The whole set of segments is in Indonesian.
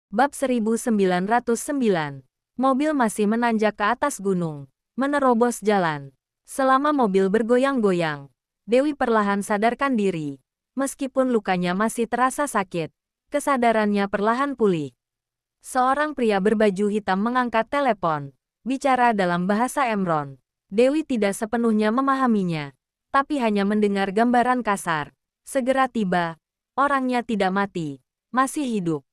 Bab 1909. Mobil masih menanjak ke atas gunung, menerobos jalan. Selama mobil bergoyang-goyang, Dewi perlahan sadarkan diri. Meskipun lukanya masih terasa sakit, kesadarannya perlahan pulih. Seorang pria berbaju hitam mengangkat telepon, bicara dalam bahasa Emron. Dewi tidak sepenuhnya memahaminya, tapi hanya mendengar gambaran kasar. Segera tiba, orangnya tidak mati, masih hidup.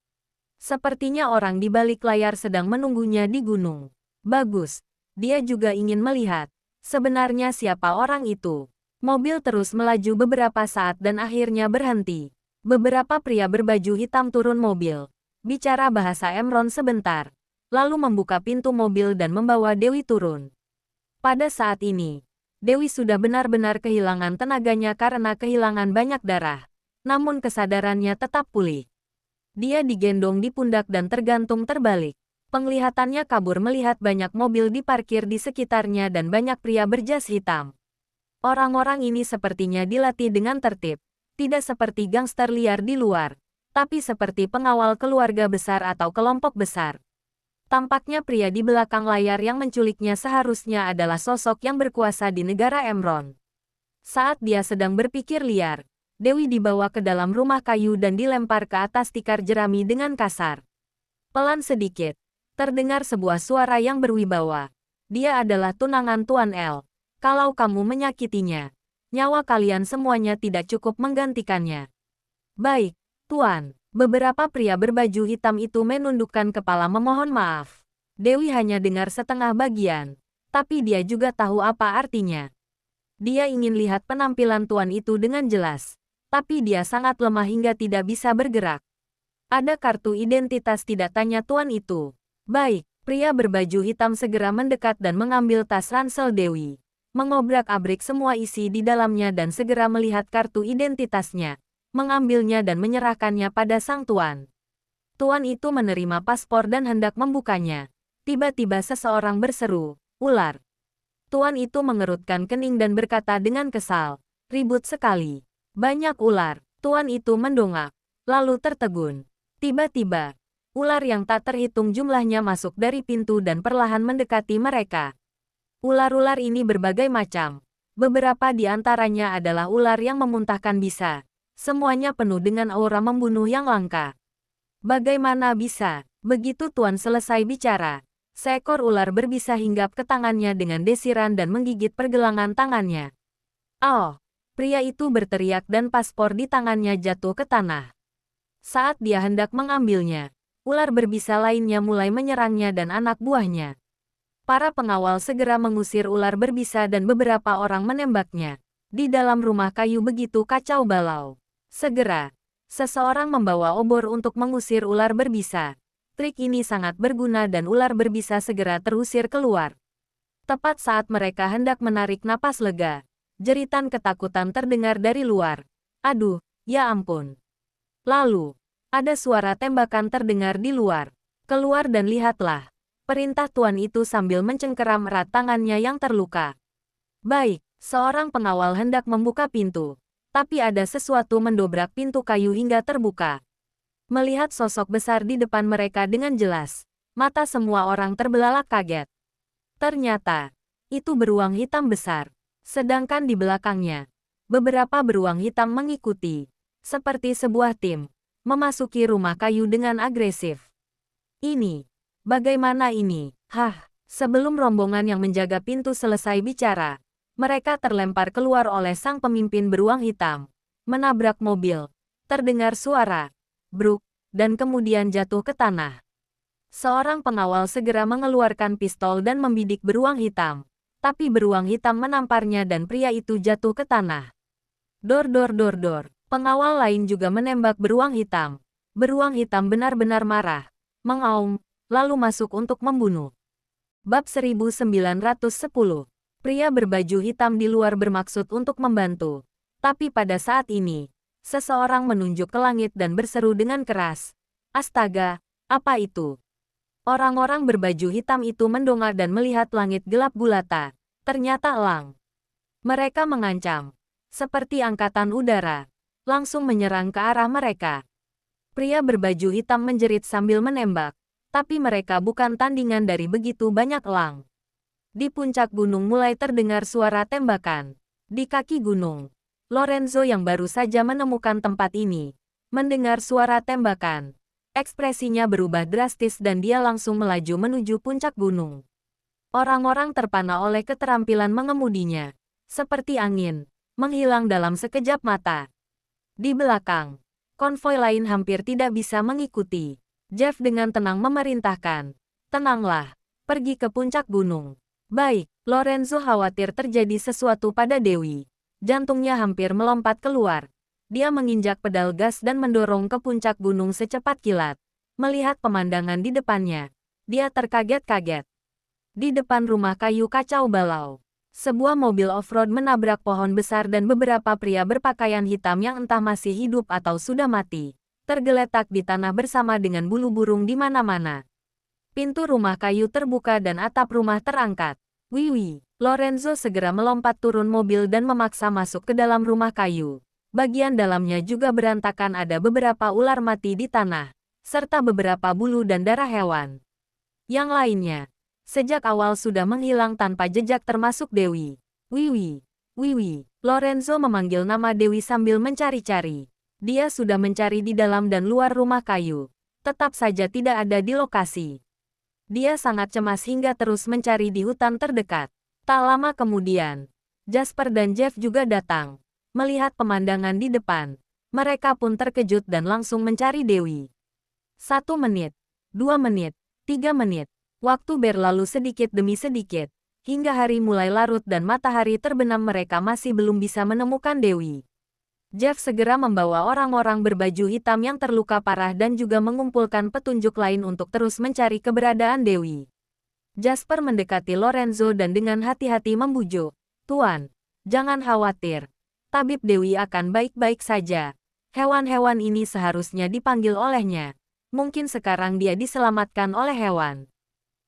Sepertinya orang di balik layar sedang menunggunya di gunung. Bagus, dia juga ingin melihat sebenarnya siapa orang itu. Mobil terus melaju beberapa saat dan akhirnya berhenti. Beberapa pria berbaju hitam turun mobil, bicara bahasa Emron sebentar, lalu membuka pintu mobil dan membawa Dewi turun. Pada saat ini, Dewi sudah benar-benar kehilangan tenaganya karena kehilangan banyak darah, namun kesadarannya tetap pulih. Dia digendong di pundak dan tergantung terbalik. Penglihatannya kabur melihat banyak mobil diparkir di sekitarnya dan banyak pria berjas hitam. Orang-orang ini sepertinya dilatih dengan tertib. Tidak seperti gangster liar di luar, tapi seperti pengawal keluarga besar atau kelompok besar. Tampaknya pria di belakang layar yang menculiknya seharusnya adalah sosok yang berkuasa di negara Emron. Saat dia sedang berpikir liar, Dewi dibawa ke dalam rumah kayu dan dilempar ke atas tikar jerami dengan kasar. Pelan sedikit, terdengar sebuah suara yang berwibawa. Dia adalah tunangan Tuan El. Kalau kamu menyakitinya, nyawa kalian semuanya tidak cukup menggantikannya. Baik, Tuan. Beberapa pria berbaju hitam itu menundukkan kepala memohon maaf. Dewi hanya dengar setengah bagian, tapi dia juga tahu apa artinya. Dia ingin lihat penampilan Tuan itu dengan jelas. Tapi dia sangat lemah hingga tidak bisa bergerak. Ada kartu identitas tidak tanya Tuan itu. Baik, pria berbaju hitam segera mendekat dan mengambil tas ransel Dewi. Mengobrak-abrik semua isi di dalamnya dan segera melihat kartu identitasnya. Mengambilnya dan menyerahkannya pada sang Tuan. Tuan itu menerima paspor dan hendak membukanya. Tiba-tiba seseorang berseru, "Ular." Tuan itu mengerutkan kening dan berkata dengan kesal, "Ribut sekali. Banyak ular." Tuan itu mendongak, lalu tertegun. Tiba-tiba, ular yang tak terhitung jumlahnya masuk dari pintu dan perlahan mendekati mereka. Ular-ular ini berbagai macam. Beberapa di antaranya adalah ular yang memuntahkan bisa. Semuanya penuh dengan aura membunuh yang langka. Bagaimana bisa? Begitu Tuan selesai bicara, seekor ular berbisa hinggap ke tangannya dengan desiran dan menggigit pergelangan tangannya. Oh! Pria itu berteriak dan paspor di tangannya jatuh ke tanah. Saat dia hendak mengambilnya, ular berbisa lainnya mulai menyerangnya dan anak buahnya. Para pengawal segera mengusir ular berbisa dan beberapa orang menembaknya. Di dalam rumah kayu begitu kacau balau. Segera, seseorang membawa obor untuk mengusir ular berbisa. Trik ini sangat berguna dan ular berbisa segera terusir keluar. Tepat saat mereka hendak menarik napas lega, jeritan ketakutan terdengar dari luar. Aduh, ya ampun. Lalu, ada suara tembakan terdengar di luar. Keluar dan lihatlah. Perintah Tuan itu sambil mencengkeram erat tangannya yang terluka. Baik, seorang pengawal hendak membuka pintu. Tapi ada sesuatu mendobrak pintu kayu hingga terbuka. Melihat sosok besar di depan mereka dengan jelas, mata semua orang terbelalak kaget. Ternyata, itu beruang hitam besar. Sedangkan di belakangnya, beberapa beruang hitam mengikuti, seperti sebuah tim, memasuki rumah kayu dengan agresif. Ini, bagaimana ini? Hah, sebelum rombongan yang menjaga pintu selesai bicara, mereka terlempar keluar oleh sang pemimpin beruang hitam, menabrak mobil, terdengar suara, bruk, dan kemudian jatuh ke tanah. Seorang pengawal segera mengeluarkan pistol dan membidik beruang hitam. Tapi beruang hitam menamparnya dan pria itu jatuh ke tanah. Dor dor dor dor. Pengawal lain juga menembak beruang hitam. Beruang hitam benar-benar marah, mengaum, lalu masuk untuk membunuh. Bab 1910. Pria berbaju hitam di luar bermaksud untuk membantu. Tapi pada saat ini, seseorang menunjuk ke langit dan berseru dengan keras. Astaga, apa itu? Orang-orang berbaju hitam itu mendongak dan melihat langit gelap gulata. Ternyata elang. Mereka mengancam, seperti angkatan udara, langsung menyerang ke arah mereka. Pria berbaju hitam menjerit sambil menembak. Tapi mereka bukan tandingan dari begitu banyak elang. Di puncak gunung mulai terdengar suara tembakan. Di kaki gunung, Lorenzo yang baru saja menemukan tempat ini, mendengar suara tembakan. Ekspresinya berubah drastis dan dia langsung melaju menuju puncak gunung. Orang-orang terpana oleh keterampilan mengemudinya. Seperti angin, menghilang dalam sekejap mata. Di belakang, konvoi lain hampir tidak bisa mengikuti. Jeff dengan tenang memerintahkan, "Tenanglah, pergi ke puncak gunung." Baik, Lorenzo khawatir terjadi sesuatu pada Dewi. Jantungnya hampir melompat keluar. Dia menginjak pedal gas dan mendorong ke puncak gunung secepat kilat. Melihat pemandangan di depannya, dia terkaget-kaget. Di depan rumah kayu kacau balau, sebuah mobil off-road menabrak pohon besar dan beberapa pria berpakaian hitam yang entah masih hidup atau sudah mati, tergeletak di tanah bersama dengan bulu burung di mana-mana. Pintu rumah kayu terbuka dan atap rumah terangkat. Wiwi, Lorenzo segera melompat turun mobil dan memaksa masuk ke dalam rumah kayu. Bagian dalamnya juga berantakan, ada beberapa ular mati di tanah, serta beberapa bulu dan darah hewan. Yang lainnya, sejak awal sudah menghilang tanpa jejak termasuk Dewi. Wiwi, Wiwi, Lorenzo memanggil nama Dewi sambil mencari-cari. Dia sudah mencari di dalam dan luar rumah kayu, tetap saja tidak ada di lokasi. Dia sangat cemas hingga terus mencari di hutan terdekat. Tak lama kemudian, Jasper dan Jeff juga datang. Melihat pemandangan di depan, mereka pun terkejut dan langsung mencari Dewi. 1 menit, 2 menit, 3 menit. Waktu berlalu sedikit demi sedikit, hingga hari mulai larut dan matahari terbenam, mereka masih belum bisa menemukan Dewi. Jeff segera membawa orang-orang berbaju hitam yang terluka parah dan juga mengumpulkan petunjuk lain untuk terus mencari keberadaan Dewi. Jasper mendekati Lorenzo dan dengan hati-hati membujuk, "Tuan, jangan khawatir. Tabib Dewi akan baik-baik saja. Hewan-hewan ini seharusnya dipanggil olehnya. Mungkin sekarang dia diselamatkan oleh hewan."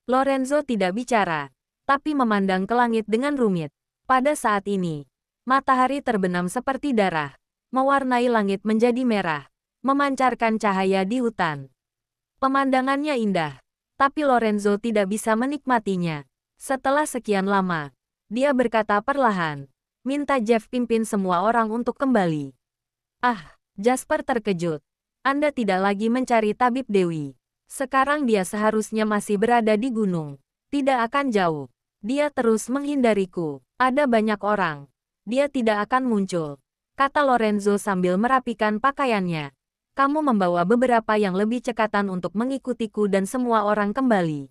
Lorenzo tidak bicara, tapi memandang ke langit dengan rumit. Pada saat ini, matahari terbenam seperti darah, mewarnai langit menjadi merah, memancarkan cahaya di hutan. Pemandangannya indah, tapi Lorenzo tidak bisa menikmatinya. Setelah sekian lama, dia berkata perlahan, "Minta Jeff pimpin semua orang untuk kembali." "Ah," Jasper terkejut. "Anda tidak lagi mencari tabib Dewi. Sekarang dia seharusnya masih berada di gunung. Tidak akan jauh. Dia terus menghindariku. Ada banyak orang. Dia tidak akan muncul," kata Lorenzo sambil merapikan pakaiannya. "Kamu membawa beberapa yang lebih cekatan untuk mengikutiku dan semua orang kembali."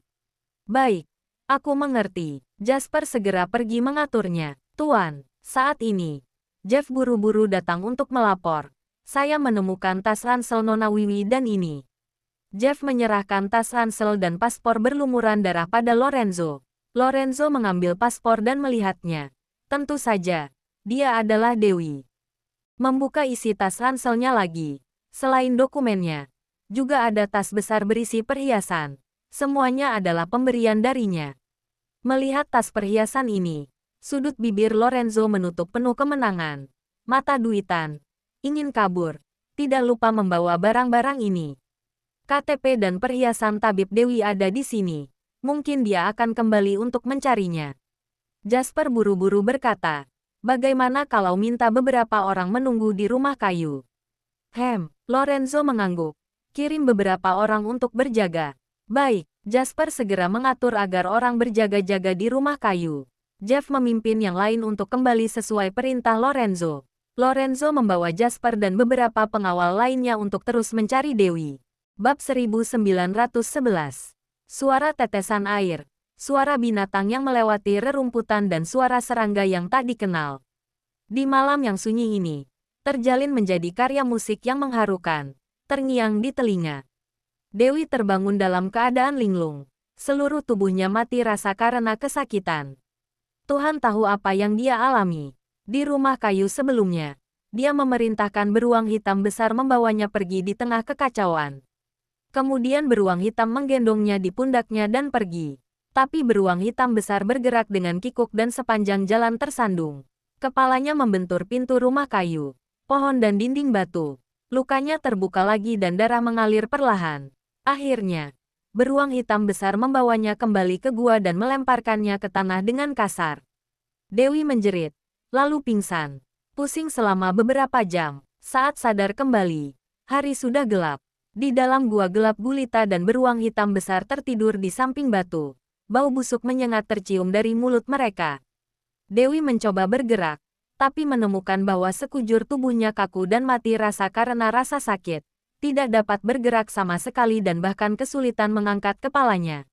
"Baik, aku mengerti." Jasper segera pergi mengaturnya. "Tuan, saat ini, Jeff buru-buru datang untuk melapor. Saya menemukan tas ransel Nona Wiwi dan ini." Jeff menyerahkan tas ransel dan paspor berlumuran darah pada Lorenzo. Lorenzo mengambil paspor dan melihatnya. Tentu saja, dia adalah Dewi. Membuka isi tas ranselnya lagi. Selain dokumennya, juga ada tas besar berisi perhiasan. Semuanya adalah pemberian darinya. Melihat tas perhiasan ini, sudut bibir Lorenzo menutup penuh kemenangan. Mata duitan. Ingin kabur. Tidak lupa membawa barang-barang ini. KTP dan perhiasan tabib Dewi ada di sini. Mungkin dia akan kembali untuk mencarinya. Jasper buru-buru berkata, "Bagaimana kalau minta beberapa orang menunggu di rumah kayu?" Lorenzo mengangguk. "Kirim beberapa orang untuk berjaga." "Baik." Jasper segera mengatur agar orang berjaga-jaga di rumah kayu. Jeff memimpin yang lain untuk kembali sesuai perintah Lorenzo. Lorenzo membawa Jasper dan beberapa pengawal lainnya untuk terus mencari Dewi. Bab 1911. Suara tetesan air, suara binatang yang melewati rerumputan dan suara serangga yang tak dikenal. Di malam yang sunyi ini, terjalin menjadi karya musik yang mengharukan, terngiang di telinga. Dewi terbangun dalam keadaan linglung. Seluruh tubuhnya mati rasa karena kesakitan. Tuhan tahu apa yang dia alami. Di rumah kayu sebelumnya, dia memerintahkan beruang hitam besar membawanya pergi di tengah kekacauan. Kemudian beruang hitam menggendongnya di pundaknya dan pergi. Tapi beruang hitam besar bergerak dengan kikuk dan sepanjang jalan tersandung. Kepalanya membentur pintu rumah kayu, pohon dan dinding batu. Lukanya terbuka lagi dan darah mengalir perlahan. Akhirnya, beruang hitam besar membawanya kembali ke gua dan melemparkannya ke tanah dengan kasar. Dewi menjerit, lalu pingsan. Pusing selama beberapa jam. Saat sadar kembali, hari sudah gelap. Di dalam gua gelap gulita dan beruang hitam besar tertidur di samping batu. Bau busuk menyengat tercium dari mulut mereka. Dewi mencoba bergerak, tapi menemukan bahwa sekujur tubuhnya kaku dan mati rasa karena rasa sakit. Tidak dapat bergerak sama sekali dan bahkan kesulitan mengangkat kepalanya.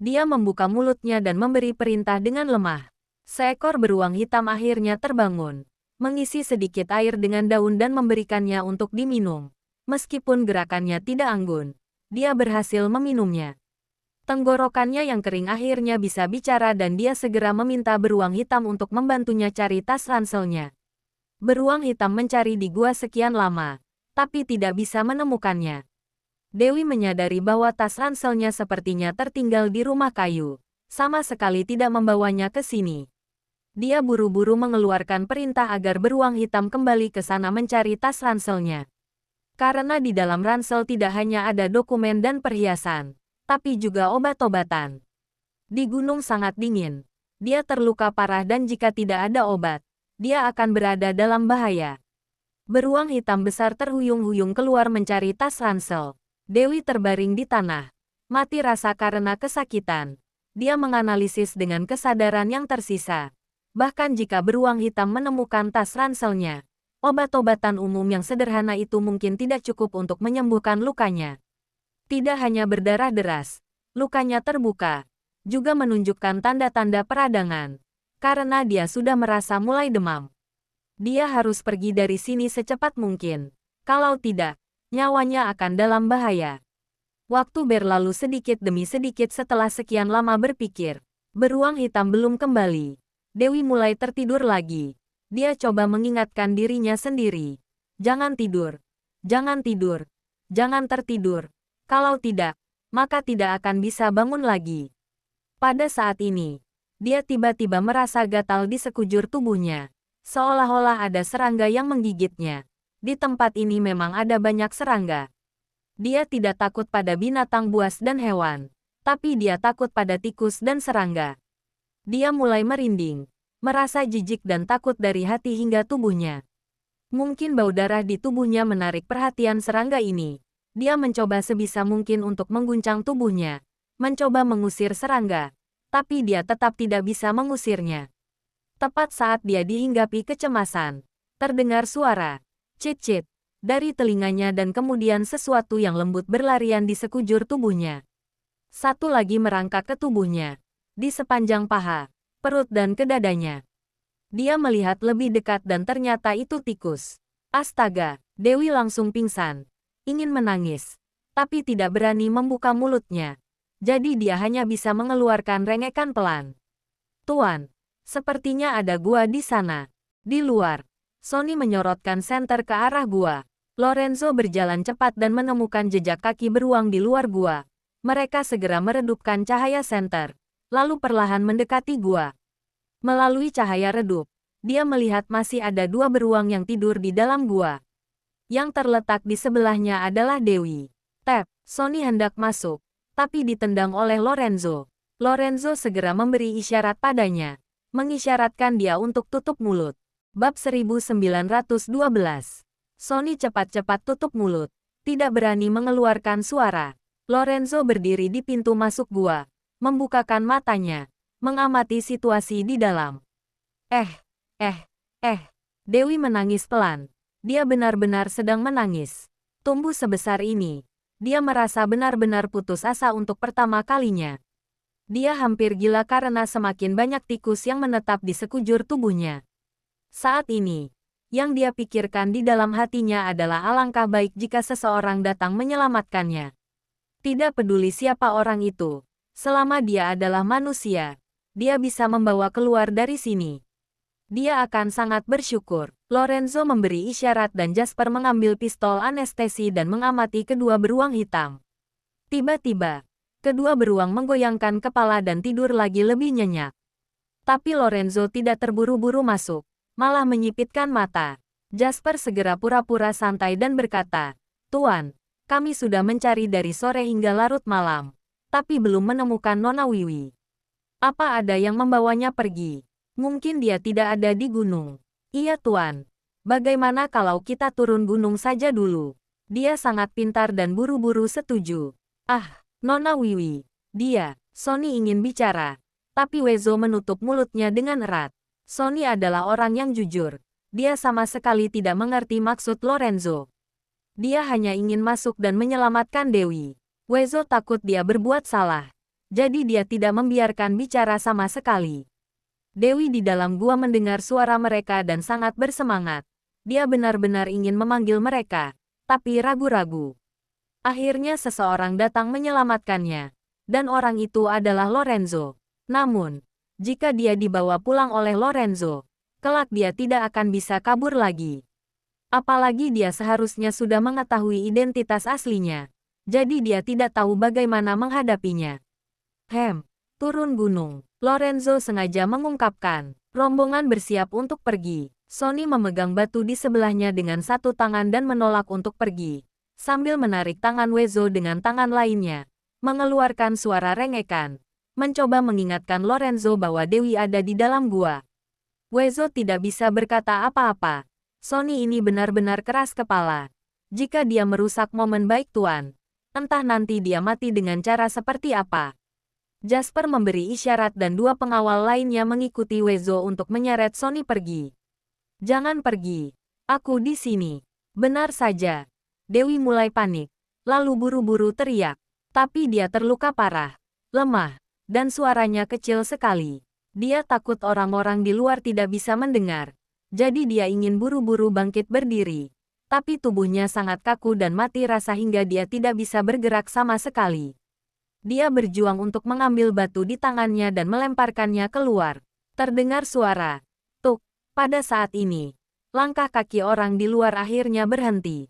Dia membuka mulutnya dan memberi perintah dengan lemah. Seekor beruang hitam akhirnya terbangun, mengisi sedikit air dengan daun dan memberikannya untuk diminum. Meskipun gerakannya tidak anggun, dia berhasil meminumnya. Tenggorokannya yang kering akhirnya bisa bicara dan dia segera meminta beruang hitam untuk membantunya cari tas ranselnya. Beruang hitam mencari di gua sekian lama, tapi tidak bisa menemukannya. Dewi menyadari bahwa tas ranselnya sepertinya tertinggal di rumah kayu, sama sekali tidak membawanya ke sini. Dia buru-buru mengeluarkan perintah agar beruang hitam kembali ke sana mencari tas ranselnya. Karena di dalam ransel tidak hanya ada dokumen dan perhiasan, tapi juga obat-obatan. Di gunung sangat dingin, dia terluka parah dan jika tidak ada obat, dia akan berada dalam bahaya. Beruang hitam besar terhuyung-huyung keluar mencari tas ransel. Dewi terbaring di tanah, mati rasa karena kesakitan. Dia menganalisis dengan kesadaran yang tersisa. Bahkan jika beruang hitam menemukan tas ranselnya, obat-obatan umum yang sederhana itu mungkin tidak cukup untuk menyembuhkan lukanya. Tidak hanya berdarah deras, lukanya terbuka, juga menunjukkan tanda-tanda peradangan, karena dia sudah merasa mulai demam. Dia harus pergi dari sini secepat mungkin. Kalau tidak, nyawanya akan dalam bahaya. Waktu berlalu sedikit demi sedikit setelah sekian lama berpikir. Beruang hitam belum kembali. Dewi mulai tertidur lagi. Dia coba mengingatkan dirinya sendiri. Jangan tidur. Jangan tidur. Jangan tertidur. Kalau tidak, maka tidak akan bisa bangun lagi. Pada saat ini, dia tiba-tiba merasa gatal di sekujur tubuhnya. Seolah-olah ada serangga yang menggigitnya. Di tempat ini memang ada banyak serangga. Dia tidak takut pada binatang buas dan hewan, tapi dia takut pada tikus dan serangga. Dia mulai merinding, merasa jijik dan takut dari hati hingga tubuhnya. Mungkin bau darah di tubuhnya menarik perhatian serangga ini. Dia mencoba sebisa mungkin untuk mengguncang tubuhnya, mencoba mengusir serangga, tapi dia tetap tidak bisa mengusirnya. Tepat saat dia dihinggapi kecemasan, terdengar suara cit-cit dari telinganya dan kemudian sesuatu yang lembut berlarian di sekujur tubuhnya. Satu lagi merangkak ke tubuhnya, di sepanjang paha, perut dan ke dadanya. Dia melihat lebih dekat dan ternyata itu tikus. Astaga, Dewi langsung pingsan. Ingin menangis, tapi tidak berani membuka mulutnya. Jadi dia hanya bisa mengeluarkan rengekan pelan. Tuan, sepertinya ada gua di sana. Di luar, Sonny menyorotkan senter ke arah gua. Lorenzo berjalan cepat dan menemukan jejak kaki beruang di luar gua. Mereka segera meredupkan cahaya senter, lalu perlahan mendekati gua. Melalui cahaya redup, dia melihat masih ada dua beruang yang tidur di dalam gua. Yang terletak di sebelahnya adalah Dewi. Tap, Sonny hendak masuk, tapi ditendang oleh Lorenzo. Lorenzo segera memberi isyarat padanya, mengisyaratkan dia untuk tutup mulut. Bab 1912. Sonny cepat-cepat tutup mulut, tidak berani mengeluarkan suara. Lorenzo berdiri di pintu masuk gua, membukakan matanya, mengamati situasi di dalam. Dewi menangis pelan. Dia benar-benar sedang menangis. Tumbuh sebesar ini, dia merasa benar-benar putus asa untuk pertama kalinya. Dia hampir gila karena semakin banyak tikus yang menetap di sekujur tubuhnya. Saat ini, yang dia pikirkan di dalam hatinya adalah alangkah baik jika seseorang datang menyelamatkannya. Tidak peduli siapa orang itu, selama dia adalah manusia, dia bisa membawa keluar dari sini. Dia akan sangat bersyukur. Lorenzo memberi isyarat dan Jasper mengambil pistol anestesi dan mengamati kedua beruang hitam. Tiba-tiba, kedua beruang menggoyangkan kepala dan tidur lagi lebih nyenyak. Tapi Lorenzo tidak terburu-buru masuk, malah menyipitkan mata. Jasper segera pura-pura santai dan berkata, "Tuan, kami sudah mencari dari sore hingga larut malam, tapi belum menemukan Nona Wiwi. Apa ada yang membawanya pergi? Mungkin dia tidak ada di gunung." "Iya Tuan. Bagaimana kalau kita turun gunung saja dulu?" Dia sangat pintar dan buru-buru setuju. "Ah, Nona Wiwi." Sonny ingin bicara, tapi Wezo menutup mulutnya dengan erat. Sonny adalah orang yang jujur. Dia sama sekali tidak mengerti maksud Lorenzo. Dia hanya ingin masuk dan menyelamatkan Dewi. Wezo takut dia berbuat salah. Jadi dia tidak membiarkan bicara sama sekali. Dewi di dalam gua mendengar suara mereka dan sangat bersemangat. Dia benar-benar ingin memanggil mereka, tapi ragu-ragu. Akhirnya seseorang datang menyelamatkannya. Dan orang itu adalah Lorenzo. Namun, jika dia dibawa pulang oleh Lorenzo, kelak dia tidak akan bisa kabur lagi. Apalagi dia seharusnya sudah mengetahui identitas aslinya. Jadi dia tidak tahu bagaimana menghadapinya. Turun gunung. Lorenzo sengaja mengungkapkan. Rombongan bersiap untuk pergi. Sonny memegang batu di sebelahnya dengan satu tangan dan menolak untuk pergi. Sambil menarik tangan Wezo dengan tangan lainnya. Mengeluarkan suara rengekan. Mencoba mengingatkan Lorenzo bahwa Dewi ada di dalam gua. Wezo tidak bisa berkata apa-apa. Sonny ini benar-benar keras kepala. Jika dia merusak momen baik Tuan, entah nanti dia mati dengan cara seperti apa. Jasper memberi isyarat dan dua pengawal lainnya mengikuti Wezo untuk menyeret Sonny pergi. "Jangan pergi. Aku di sini." Benar saja. Dewi mulai panik, lalu buru-buru teriak. Tapi dia terluka parah, lemah, dan suaranya kecil sekali. Dia takut orang-orang di luar tidak bisa mendengar. Jadi dia ingin buru-buru bangkit berdiri. Tapi tubuhnya sangat kaku dan mati rasa hingga dia tidak bisa bergerak sama sekali. Dia berjuang untuk mengambil batu di tangannya dan melemparkannya keluar. Terdengar suara tuk. Pada saat ini, langkah kaki orang di luar akhirnya berhenti.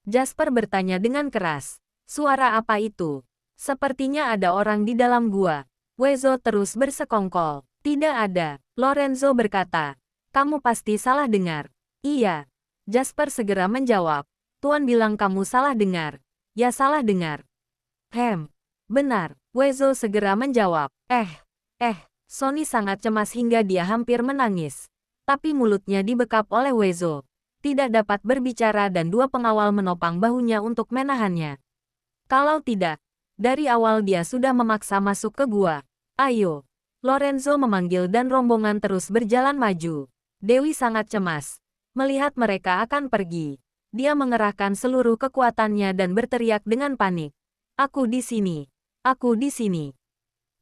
Jasper bertanya dengan keras, "Suara apa itu?" "Sepertinya ada orang di dalam gua." Wezo terus bersekongkol. "Tidak ada," Lorenzo berkata. "Kamu pasti salah dengar." "Iya." Jasper segera menjawab. "Tuan bilang kamu salah dengar." "Ya salah dengar." Benar." Wezo segera menjawab. Sonny sangat cemas hingga dia hampir menangis. Tapi mulutnya dibekap oleh Wezo. Tidak dapat berbicara dan dua pengawal menopang bahunya untuk menahannya. Kalau tidak, dari awal dia sudah memaksa masuk ke gua. "Ayo." Lorenzo memanggil dan rombongan terus berjalan maju. Dewi sangat cemas. Melihat mereka akan pergi. Dia mengerahkan seluruh kekuatannya dan berteriak dengan panik. "Aku di sini. Aku di sini."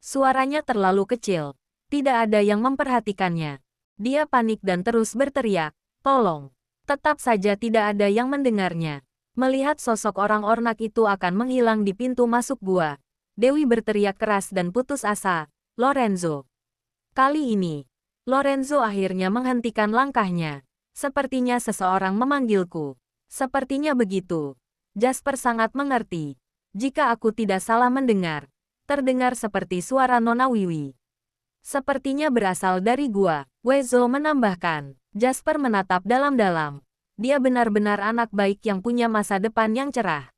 Suaranya terlalu kecil. Tidak ada yang memperhatikannya. Dia panik dan terus berteriak, "Tolong." Tetap saja tidak ada yang mendengarnya. Melihat sosok orang ornak itu akan menghilang di pintu masuk gua, Dewi berteriak keras dan putus asa, "Lorenzo." Kali ini, Lorenzo akhirnya menghentikan langkahnya. "Sepertinya seseorang memanggilku." "Sepertinya begitu." Jasper sangat mengerti. "Jika aku tidak salah mendengar, terdengar seperti suara Nona Wiwi. Sepertinya berasal dari gua." Wezo menambahkan. Jasper menatap dalam-dalam. Dia benar-benar anak baik yang punya masa depan yang cerah.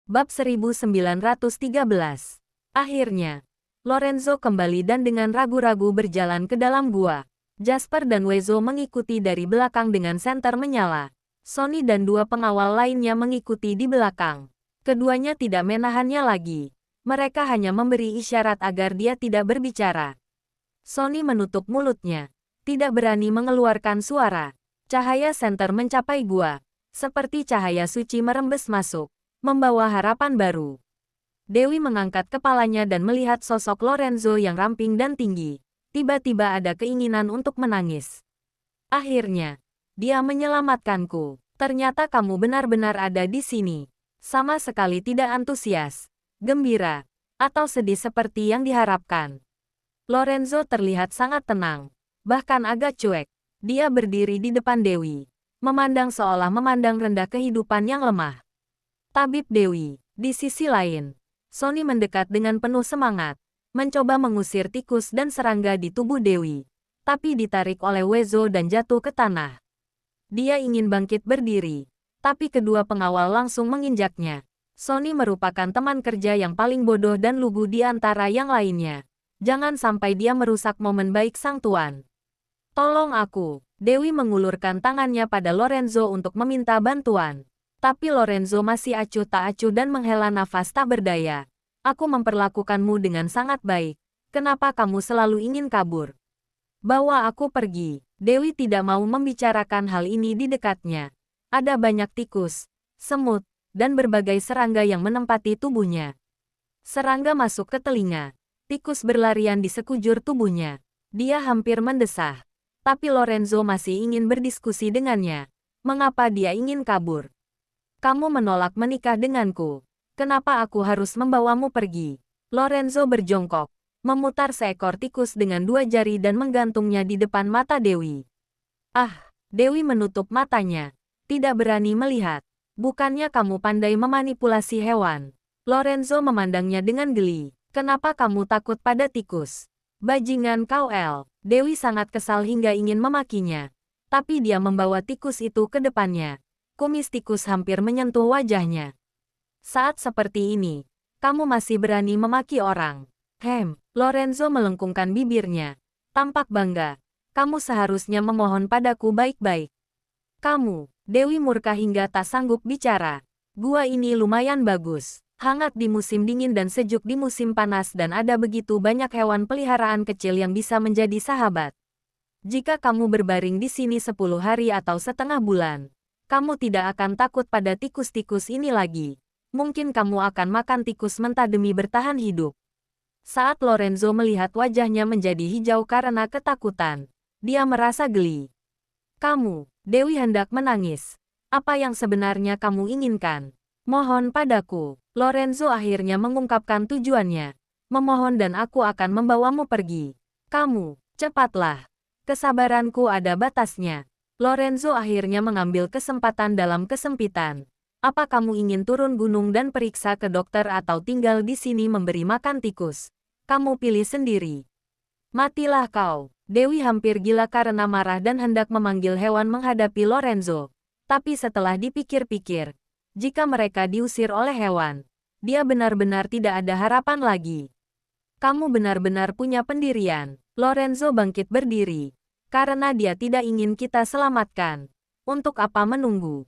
Bab 1913. Akhirnya, Lorenzo kembali dan dengan ragu-ragu berjalan ke dalam gua. Jasper dan Wezo mengikuti dari belakang dengan senter menyala. Sonny dan dua pengawal lainnya mengikuti di belakang. Keduanya tidak menahannya lagi. Mereka hanya memberi isyarat agar dia tidak berbicara. Sonny menutup mulutnya. Tidak berani mengeluarkan suara. Cahaya senter mencapai gua. Seperti cahaya suci merembes masuk. Membawa harapan baru. Dewi mengangkat kepalanya dan melihat sosok Lorenzo yang ramping dan tinggi. Tiba-tiba ada keinginan untuk menangis. "Akhirnya, dia menyelamatkanku. Ternyata kamu benar-benar ada di sini." Sama sekali tidak antusias, gembira, atau sedih seperti yang diharapkan. Lorenzo terlihat sangat tenang, bahkan agak cuek. Dia berdiri di depan Dewi, memandang seolah memandang rendah kehidupan yang lemah. Tabib Dewi, di sisi lain, Sonny mendekat dengan penuh semangat, mencoba mengusir tikus dan serangga di tubuh Dewi, tapi ditarik oleh Wezo dan jatuh ke tanah. Dia ingin bangkit berdiri, tapi kedua pengawal langsung menginjaknya. Sonny merupakan teman kerja yang paling bodoh dan lugu di antara yang lainnya. Jangan sampai dia merusak momen baik sang tuan. Tolong aku. Dewi mengulurkan tangannya pada Lorenzo untuk meminta bantuan. Tapi Lorenzo masih acuh tak acuh dan menghela nafas tak berdaya. Aku memperlakukanmu dengan sangat baik. Kenapa kamu selalu ingin kabur? Bawa aku pergi. Dewi tidak mau membicarakan hal ini di dekatnya. Ada banyak tikus, semut, dan berbagai serangga yang menempati tubuhnya. Serangga masuk ke telinga. Tikus berlarian di sekujur tubuhnya. Dia hampir mendesah. Tapi Lorenzo masih ingin berdiskusi dengannya. Mengapa dia ingin kabur? Kamu menolak menikah denganku. Kenapa aku harus membawamu pergi? Lorenzo berjongkok, memutar seekor tikus dengan 2 jari dan menggantungnya di depan mata Dewi. Ah, Dewi menutup matanya. Tidak berani melihat. Bukannya kamu pandai memanipulasi hewan? Lorenzo memandangnya dengan geli. Kenapa kamu takut pada tikus? Bajingan kau El. Dewi sangat kesal hingga ingin memakinya. Tapi dia membawa tikus itu ke depannya. Kumis tikus hampir menyentuh wajahnya. Saat seperti ini, kamu masih berani memaki orang. Lorenzo melengkungkan bibirnya. Tampak bangga. Kamu seharusnya memohon padaku baik-baik. Kamu. Dewi murka hingga tak sanggup bicara. Gua ini lumayan bagus. Hangat di musim dingin dan sejuk di musim panas dan ada begitu banyak hewan peliharaan kecil yang bisa menjadi sahabat. Jika kamu berbaring di sini 10 hari atau setengah bulan, kamu tidak akan takut pada tikus-tikus ini lagi. Mungkin kamu akan makan tikus mentah demi bertahan hidup. Saat Lorenzo melihat wajahnya menjadi hijau karena ketakutan, dia merasa geli. Kamu, Dewi hendak menangis. Apa yang sebenarnya kamu inginkan? Mohon padaku. Lorenzo akhirnya mengungkapkan tujuannya. Memohon dan aku akan membawamu pergi. Kamu, cepatlah. Kesabaranku ada batasnya. Lorenzo akhirnya mengambil kesempatan dalam kesempitan. Apa kamu ingin turun gunung dan periksa ke dokter atau tinggal di sini memberi makan tikus? Kamu pilih sendiri. Matilah kau. Dewi hampir gila karena marah dan hendak memanggil hewan menghadapi Lorenzo. Tapi setelah dipikir-pikir, jika mereka diusir oleh hewan, dia benar-benar tidak ada harapan lagi. Kamu benar-benar punya pendirian. Lorenzo bangkit berdiri. Karena dia tidak ingin kita selamatkan. Untuk apa menunggu?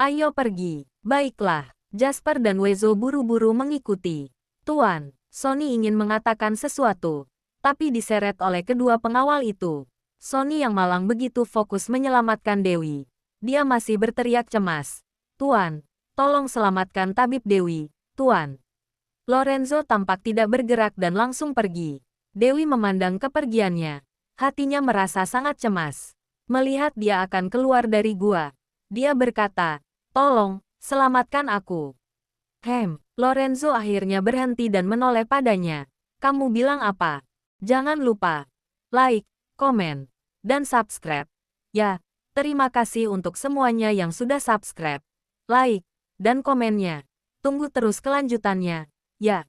Ayo pergi. Baiklah. Jasper dan Wezo buru-buru mengikuti. Tuan, Sonny ingin mengatakan sesuatu, tapi diseret oleh kedua pengawal itu. Sonny yang malang begitu fokus menyelamatkan Dewi. Dia masih berteriak cemas. Tuan, tolong selamatkan tabib Dewi, Tuan. Lorenzo tampak tidak bergerak dan langsung pergi. Dewi memandang kepergiannya. Hatinya merasa sangat cemas. Melihat dia akan keluar dari gua, dia berkata, tolong, selamatkan aku. Lorenzo akhirnya berhenti dan menoleh padanya. Kamu bilang apa? Jangan lupa like, komen, dan subscribe. Ya, terima kasih untuk semuanya yang sudah subscribe, like, dan komennya. Tunggu terus kelanjutannya. Ya.